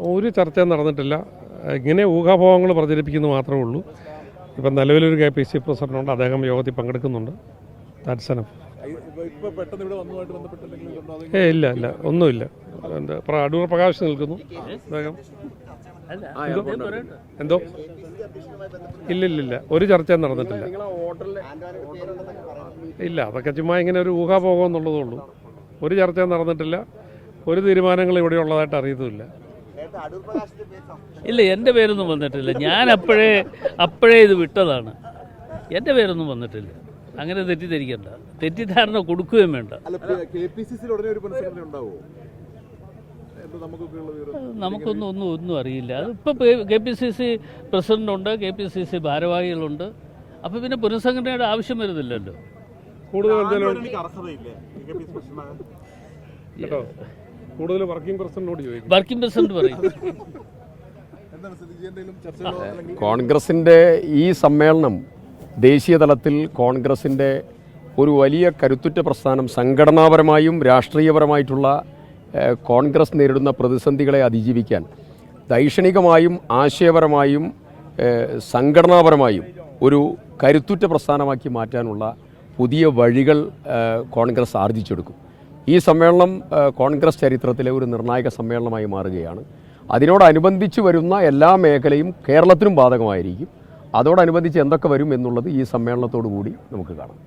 ഒരു ചർച്ചയും നടന്നിട്ടില്ല. ഇങ്ങനെ ഊഹാപോഹങ്ങൾ പ്രചരിപ്പിക്കുന്നത് മാത്രമേ ഉള്ളൂ. ഇപ്പം നിലവിലൊരു KPCC പ്രസിഡന്റുണ്ട്, അദ്ദേഹം യോഗത്തിൽ പങ്കെടുക്കുന്നുണ്ട്. ദാറ്റ്സ് ഇല്ല ഒന്നുമില്ല. അടൂർ പ്രകാശ് നിൽക്കുന്നു, അദ്ദേഹം എന്തോ ഇല്ലില്ല, ഒരു ചർച്ചയും നടന്നിട്ടില്ല. ഇല്ല, അതൊക്കെ ചുമ്മാ ഇങ്ങനെ ഒരു ഊഹാപോഹം എന്നുള്ളതേ ഉള്ളൂ. ഒരു ചർച്ചയും നടന്നിട്ടില്ല, ഒരു തീരുമാനങ്ങൾ ഇവിടെ ഉള്ളതായിട്ട് അറിയത്തുമില്ല. ഇല്ല, എൻ്റെ പേരൊന്നും വന്നിട്ടില്ല. ഞാൻ അപ്പോഴേ ഇത് വിട്ടതാണ്. എൻ്റെ പേരൊന്നും വന്നിട്ടില്ല. അങ്ങനെ തെറ്റിദ്ധരിക്കണ്ട, തെറ്റിദ്ധാരണ കൊടുക്കുകയും വേണ്ട. നമുക്കൊന്നും അറിയില്ല. അതിപ്പോൾ KPCC പ്രസിഡന്റുണ്ട്, KPCC ഭാരവാഹികളുണ്ട്. അപ്പോൾ പിന്നെ പുനഃസംഘടനയുടെ ആവശ്യം വരുന്നില്ലല്ലോ. കൂടുതൽ വർക്കിംഗ് പ്രസിഡന്റ് പറയും. കോൺഗ്രസിൻ്റെ ഈ സമ്മേളനം ദേശീയ തലത്തിൽ കോൺഗ്രസിൻ്റെ ഒരു വലിയ കരുത്തുറ്റ പ്രസ്ഥാനം, സംഘടനാപരമായും രാഷ്ട്രീയപരമായിട്ടുള്ള കോൺഗ്രസ് നേരിടുന്ന പ്രതിസന്ധികളെ അതിജീവിക്കാൻ ദൈക്ഷണികമായും ആശയപരമായും സംഘടനാപരമായും ഒരു കരുത്തുറ്റ പ്രസ്ഥാനമാക്കി മാറ്റാനുള്ള പുതിയ വഴികൾ കോൺഗ്രസ് ആർജിച്ചെടുക്കും. ഈ സമ്മേളനം കോൺഗ്രസ് ചരിത്രത്തിലെ ഒരു നിർണായക സമ്മേളനമായി മാറുകയാണ്. അതിനോടനുബന്ധിച്ച് വരുന്ന എല്ലാ മേഖലയും കേരളത്തിനും ബാധകമായിരിക്കും. അതോടനുബന്ധിച്ച് എന്തൊക്കെ വരും എന്നുള്ളത് ഈ സമ്മേളനത്തോടു കൂടി നമുക്ക് കാണാം.